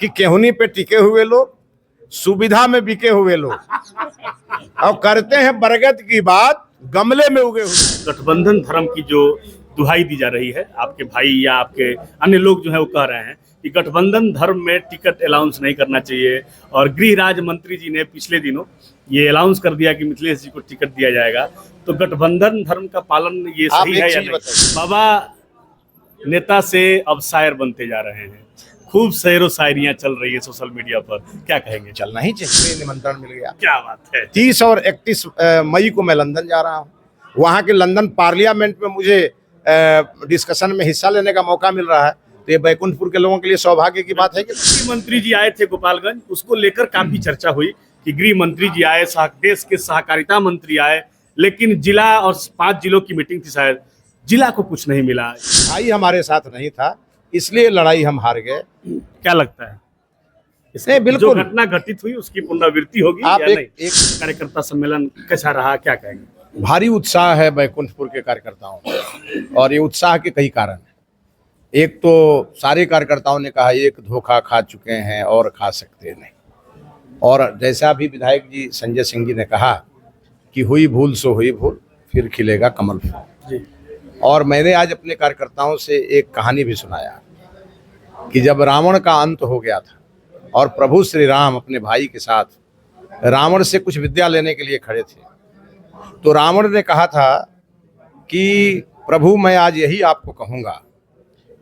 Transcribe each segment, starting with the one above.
कि केहुनी पे टिके हुए लोग, सुविधा में बिके हुए लोग, और करते हैं बरगद की बात गमले में उगे हुए। गठबंधन धर्म की जो दुहाई दी जा रही है, आपके भाई या आपके अन्य लोग जो है वो कह रहे हैं कि गठबंधन धर्म में टिकट अलाउंस नहीं करना चाहिए, और गृह राज्य मंत्री जी ने पिछले दिनों ये अलाउंस कर दिया कि मिथिलेश जी को टिकट दिया जाएगा। तो गठबंधन धर्म का पालन ये सही है या नहीं? बाबा नेता से अब शायर बनते जा रहे हैं, खूब शेरो शायरियां चल रही है सोशल मीडिया पर, क्या कहेंगे? चलना ही चाहिए। निमंत्रण मिल गया। क्या बात है। 30 और 31 मई को मैं लंदन जा रहा हूँ। वहाँ के लंदन पार्लियामेंट में मुझे डिस्कशन में हिस्सा लेने का मौका मिल रहा है। तो ये बैकुंठपुर के लोगों के लिए सौभाग्य की बात है कि गृह मंत्री जी आए थे गोपालगंज, उसको लेकर काफी चर्चा हुई कि गृह मंत्री जी आए, देश के सहकारिता मंत्री आए, लेकिन जिला और 5 जिलों की मीटिंग थी, शायद जिला को कुछ नहीं मिला। भाई हमारे साथ नहीं था, इसलिए लड़ाई हम हार गए। क्या लगता है इसमें बिल्कुल जो घटना घटित हुई उसकी पुनरावृत्ति होगी आप या नहीं? एक कार्यकर्ता सम्मेलन कैसा रहा, क्या कहेंगे? भारी उत्साह है बैकुंठपुर के कार्यकर्ताओं में, और ये उत्साह के कई कारण हैं। एक तो सारे कार्यकर्ताओं ने कहा एक धोखा खा चुके हैं और खा सकते नहीं, और जैसा भी विधायक जी संजय सिंह जी ने कहा कि हुई भूल सो हुई भूल, फिर खिलेगा कमल फूल। और मैंने आज अपने कार्यकर्ताओं से एक कहानी भी सुनाया कि जब रावण का अंत हो गया था और प्रभु श्री राम अपने भाई के साथ रावण से कुछ विद्या लेने के लिए खड़े थे, तो रावण ने कहा था कि प्रभु मैं आज यही आपको कहूँगा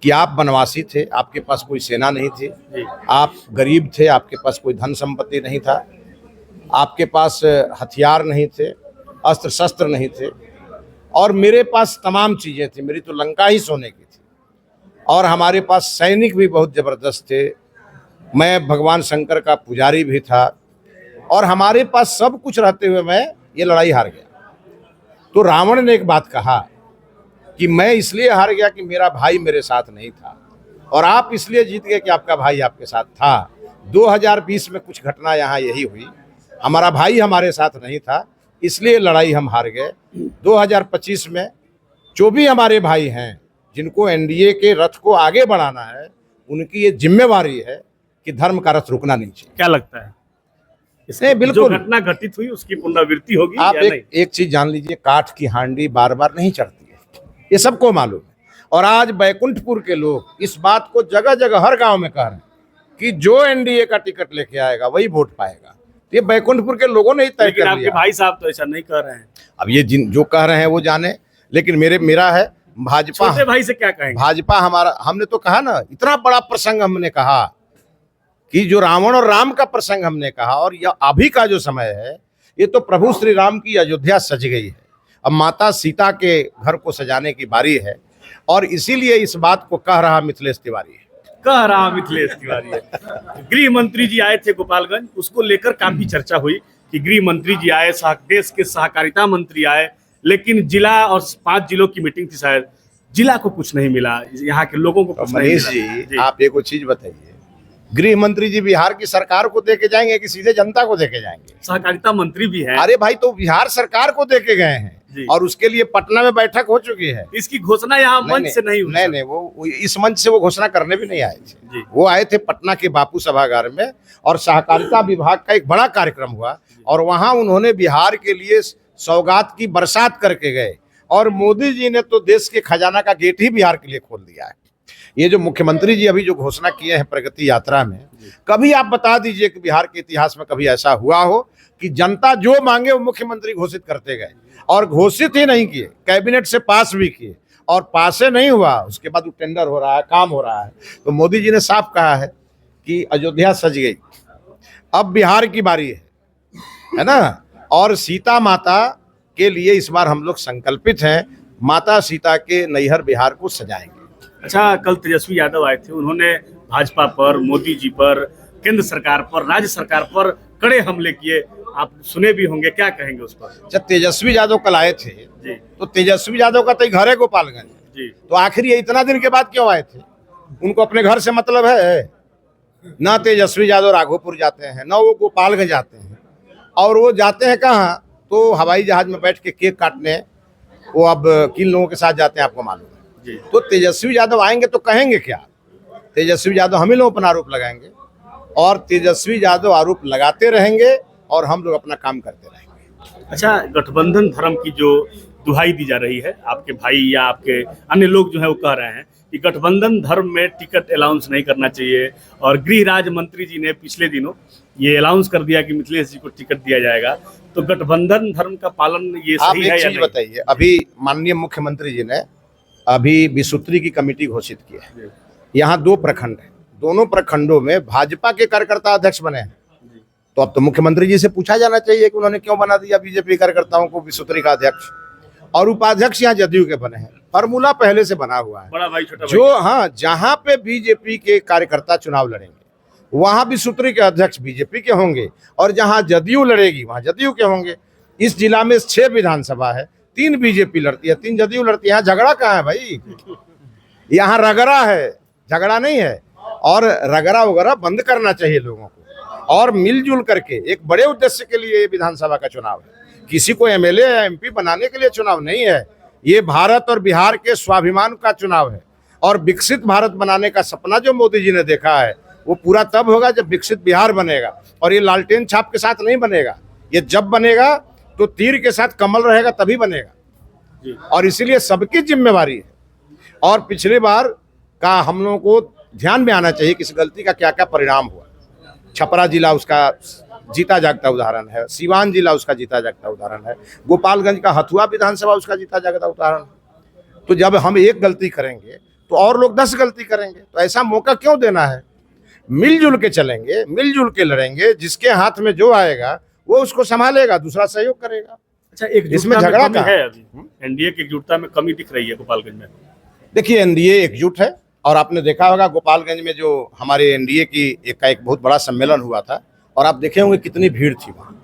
कि आप वनवासी थे, आपके पास कोई सेना नहीं थी, आप गरीब थे, आपके पास कोई धन संपत्ति नहीं था, आपके पास हथियार नहीं थे, अस्त्र शस्त्र नहीं थे, और मेरे पास तमाम चीज़ें थी। मेरी तो लंका ही सोने की थी, और हमारे पास सैनिक भी बहुत ज़बरदस्त थे। मैं भगवान शंकर का पुजारी भी था, और हमारे पास सब कुछ रहते हुए मैं ये लड़ाई हार गया। तो रावण ने एक बात कहा कि मैं इसलिए हार गया कि मेरा भाई मेरे साथ नहीं था, और आप इसलिए जीत गए कि आपका भाई आपके साथ था। 2020 में कुछ घटना यहाँ यही हुई, हमारा भाई हमारे साथ नहीं था, इसलिए लड़ाई हम हार गए। 2025 में जो भी हमारे भाई हैं जिनको एनडीए के रथ को आगे बढ़ाना है, उनकी ये जिम्मेवारी है कि धर्म का रथ रुकना नहीं चाहिए। क्या लगता है इसमें बिल्कुल जो घटना घटित हुई उसकी पुनरावृत्ति होगी आप या नहीं? एक चीज जान लीजिए, काठ की हांडी बार बार नहीं चढ़ती है, ये सबको मालूम है। और आज बैकुंठपुर के लोग इस बात को जगह जगह हर गांव में कह रहे हैं कि जो एनडीए का टिकट लेके आएगा वही वोट पाएगा। ये बैकुंठपुर के लोगों ने ही तय कर लिया। आपके भाई साहब तो ऐसा नहीं कह रहे हैं। अब ये जो कह रहे हैं वो जाने, लेकिन मेरा है भाजपा। छोटे भाई से क्या कहेंगे? भाजपा हमारा, हमने तो कहा ना, इतना बड़ा प्रसंग हमने कहा कि जो रावण और राम का प्रसंग हमने कहा, और यह अभी का जो समय है ये तो प्रभु श्री राम की अयोध्या सज गई है। अब माता सीता के घर को सजाने की बारी है, और इसीलिए इस बात को कह रहा मिथिलेश तिवारी है। गृह मंत्री जी आए थे गोपालगंज, उसको लेकर काफी चर्चा हुई कि गृह मंत्री जी आए, देश के सहकारिता मंत्री आए, लेकिन जिला और 5 जिलों की मीटिंग थी, शायद जिला को कुछ नहीं मिला, यहाँ के लोगों को कुछ नहीं मिला। जी आप एक चीज बताइए, गृह मंत्री जी बिहार की सरकार को देके जाएंगे कि सीधे जनता को देके जाएंगे? सहकारिता मंत्री भी है। अरे भाई, तो बिहार सरकार को देके गए हैं, और उसके लिए पटना में बैठक हो चुकी है। इसकी घोषणा यहाँ मंच से नहीं हुई। नहीं, वो इस मंच से वो घोषणा करने भी नहीं आए थे। वो आए थे पटना के बापू सभागार में, और सहकारिता विभाग का एक बड़ा कार्यक्रम हुआ, और वहां उन्होंने बिहार के लिए सौगात की बरसात करके गए, और मोदी जी ने तो देश के खजाना का गेट ही बिहार के लिए खोल दिया है। ये जो मुख्यमंत्री जी अभी जो घोषणा किए हैं प्रगति यात्रा में, कभी आप बता दीजिए कि बिहार के इतिहास में कभी ऐसा हुआ हो कि जनता जो मांगे वो मुख्यमंत्री घोषित करते गए, और घोषित ही नहीं किए, कैबिनेट से पास भी किए, और पास से नहीं हुआ, उसके बाद वो टेंडर हो रहा है, काम हो रहा है। तो मोदी जी ने साफ कहा है कि अयोध्या सज गई, अब बिहार की बारी है ना। और सीता माता के लिए इस बार हम लोग संकल्पित हैं, माता सीता के नैहर बिहार को सजाएंगे। अच्छा, कल तेजस्वी यादव आए थे, उन्होंने भाजपा पर, मोदी जी पर, केंद्र सरकार पर, राज्य सरकार पर कड़े हमले किए, आप सुने भी होंगे, क्या कहेंगे उस पर? जब तेजस्वी यादव कल आए थे जी, तो तेजस्वी यादव का तो घर है गोपालगंज जी, तो आखिर ये इतना दिन के बाद क्यों आए थे? उनको अपने घर से मतलब है ना? तेजस्वी यादव राघोपुर जाते हैं, ना वो गोपालगंज जाते हैं, और वो जाते हैं कहाँ? तो हवाई जहाज में बैठ के केक काटने। वो अब किन लोगों के साथ जाते हैं आपको मालूम है। तो तेजस्वी यादव आएंगे तो कहेंगे क्या? तेजस्वी यादव हम ही लोगों पर आरोप लगाएंगे और तेजस्वी यादव आरोप लगाते रहेंगे और हम लोग अपना काम करते रहेंगे। अच्छा, गठबंधन धर्म की जो दुहाई दी जा रही है, आपके भाई या आपके अन्य लोग जो है वो कह रहे हैं कि गठबंधन धर्म में टिकट अलाउंस नहीं करना चाहिए, और गृह राज्य मंत्री जी ने पिछले दिनों ये अलाउंस कर दिया कि मिथिलेश जी को टिकट दिया जाएगा, तो गठबंधन धर्म का पालन ये आप सही एक है या चीज नहीं? बताइए, अभी माननीय मुख्यमंत्री जी ने अभी विसूत्री की कमेटी घोषित की है। यहाँ 2 प्रखंड है, दोनों प्रखंडों में भाजपा के कार्यकर्ता अध्यक्ष बने हैं। तो अब तो मुख्यमंत्री जी से पूछा जाना चाहिए कि उन्होंने क्यों बना दिया बीजेपी कार्यकर्ताओं को विसूत्री का अध्यक्ष, और उपाध्यक्ष यहाँ जदयू के बने हैं। फॉर्मूला पहले से बना हुआ है। बड़ा भाई छोटा भाई। जो हाँ, जहाँ पे बीजेपी के कार्यकर्ता चुनाव लड़ेंगे वहां विसूत्री के अध्यक्ष बीजेपी के होंगे, और जहां जदयू लड़ेगी वहां जदयू के होंगे। इस जिला में 6 विधानसभा है, 3 बीजेपी लड़ती है, 3 जदयू लड़ती है। यहाँ झगड़ा कहाँ है भाई? यहाँ रगड़ा है, झगड़ा नहीं है। और रगड़ा वगैरह बंद करना चाहिए लोगों को, और मिलजुल करके एक बड़े उद्देश्य के लिए विधानसभा का चुनाव है। किसी को एमएलए या एमपी बनाने के लिए चुनाव नहीं है। ये भारत और बिहार के स्वाभिमान का चुनाव है, और विकसित भारत बनाने का सपना जो मोदी जी ने देखा है वो पूरा तब होगा जब विकसित बिहार बनेगा। और ये लालटेन छाप के साथ नहीं बनेगा, ये जब बनेगा तो तीर के साथ कमल रहेगा तभी बनेगा। और इसीलिए सबकी जिम्मेवारी है। और पिछली बार का हम लोगों को ध्यान में आना चाहिए कि इस गलती का क्या क्या परिणाम हुआ। छपरा जिला उसका जीता जागता उदाहरण है, सीवान जिला उसका जीता जागता उदाहरण है, गोपालगंज का हथुआ विधानसभा उसका जीता जागता उदाहरण है। तो जब हम एक गलती करेंगे तो और लोग 10 गलती करेंगे, तो ऐसा मौका क्यों देना है? मिलजुल के चलेंगे, मिलजुल के लड़ेंगे, जिसके हाथ में जो आएगा वो उसको संभालेगा, दूसरा सहयोग करेगा। अच्छा, एक इसमें झगड़ा कमी है अभी, एनडीए की एकजुटता में कमी दिख रही है गोपालगंज में। देखिए, एनडीए एकजुट है, और आपने देखा होगा गोपालगंज में जो हमारे एनडीए की एक बहुत बड़ा सम्मेलन हुआ था, और आप देखे होंगे कितनी भीड़ थी वहाँ।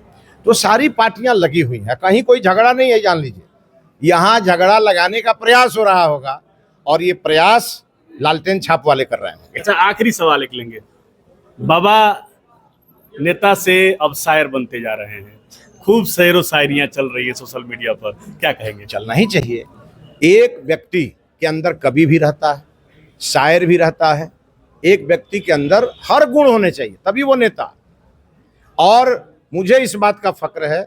तो सारी पार्टियां लगी हुई हैं, कहीं कोई झगड़ा नहीं है, जान लीजिए। यहाँ झगड़ा लगाने का प्रयास हो रहा होगा, और ये प्रयास लालटेन छाप वाले कर रहे होंगे। अच्छा, आखिरी सवाल एक लेंगे। बाबा नेता से अब शायर बनते जा रहे हैं, खूब शेरो शायरियां चल रही है सोशल मीडिया पर, क्या कहेंगे? चलना ही चाहिए। एक व्यक्ति के अंदर कवि भी रहता है, शायर भी रहता है। एक व्यक्ति के अंदर हर गुण होने चाहिए, तभी वो नेता। और मुझे इस बात का फक्र है,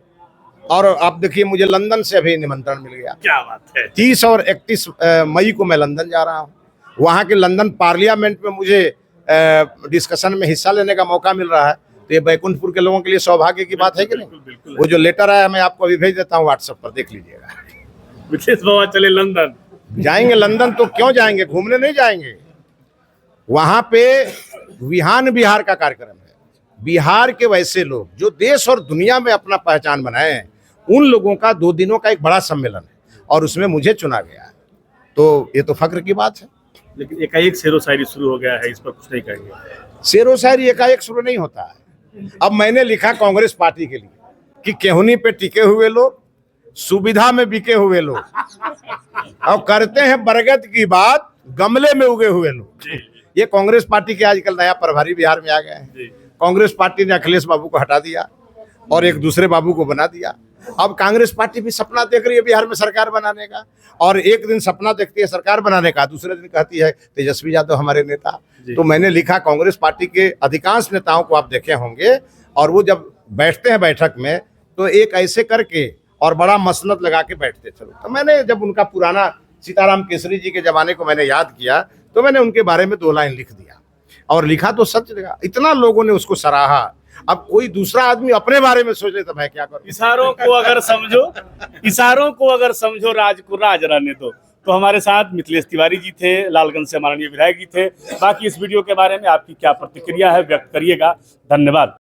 और आप देखिए मुझे लंदन से अभी निमंत्रण मिल गया। क्या बात है! 30 और 31 मई को मैं लंदन जा रहा हूँ। वहाँ के लंदन पार्लियामेंट में मुझे डिस्कशन में हिस्सा लेने का मौका मिल रहा है। तो ये बैकुंठपुर के लोगों के लिए सौभाग्य की बात है कि नहीं? बिल्कुल। वो जो लेटर आया मैं आपको अभी भेज देता हूँ व्हाट्सएप पर, देख लीजिएगा। मिथिलेश बाबा चले लंदन। जाएंगे लंदन तो क्यों जाएंगे, घूमने नहीं जाएंगे। वहां पे विहान बिहार का कार्यक्रम है। बिहार के वैसे लोग जो देश और दुनिया में अपना पहचान बनाए हैं, उन लोगों का 2 दिनों का एक बड़ा सम्मेलन है, और उसमें मुझे चुना गया है। तो ये तो फक्र की बात है। लेकिन एकाएक शेरो शायरी शुरू हो गया है, इस पर कुछ नहीं कहेंगे? शेरो शायरी एकाएक शुरू नहीं होता है। अब मैंने लिखा कांग्रेस पार्टी के लिए कि केहुनी पे टिके हुए लोग, सुविधा में बिके हुए लोग, और करते हैं बरगद की बात गमले में उगे हुए लोग। ये कांग्रेस पार्टी के आजकल नया प्रभारी बिहार में आ गए हैं। कांग्रेस पार्टी ने अखिलेश बाबू को हटा दिया और एक दूसरे बाबू को बना दिया। अब कांग्रेस पार्टी भी सपना देख रही है बिहार में सरकार बनाने का, और एक दिन सपना देखती है सरकार बनाने का, दूसरे दिन कहती है तेजस्वी यादव हमारे नेता। तो मैंने लिखा कांग्रेस पार्टी के अधिकांश नेताओं को आप देखे होंगे, और वो जब बैठते हैं बैठक में तो एक ऐसे करके और बड़ा मसनद लगा के बैठते। चलो, तो मैंने जब उनका पुराना सीताराम केसरी जी के जमाने को मैंने याद किया, तो मैंने उनके बारे में 2 लाइन लिख दिया, और लिखा तो सच लगा। इतना लोगों ने उसको सराहा। अब कोई दूसरा आदमी अपने बारे में सोच ले तो मैं क्या करूं? इशारों को अगर समझो राज को राज रहने दो। तो हमारे साथ मिथिलेश तिवारी जी थे, लालगंज से माननीय विधायक जी थे। बाकी इस वीडियो के बारे में आपकी क्या प्रतिक्रिया है, व्यक्त करिएगा। धन्यवाद।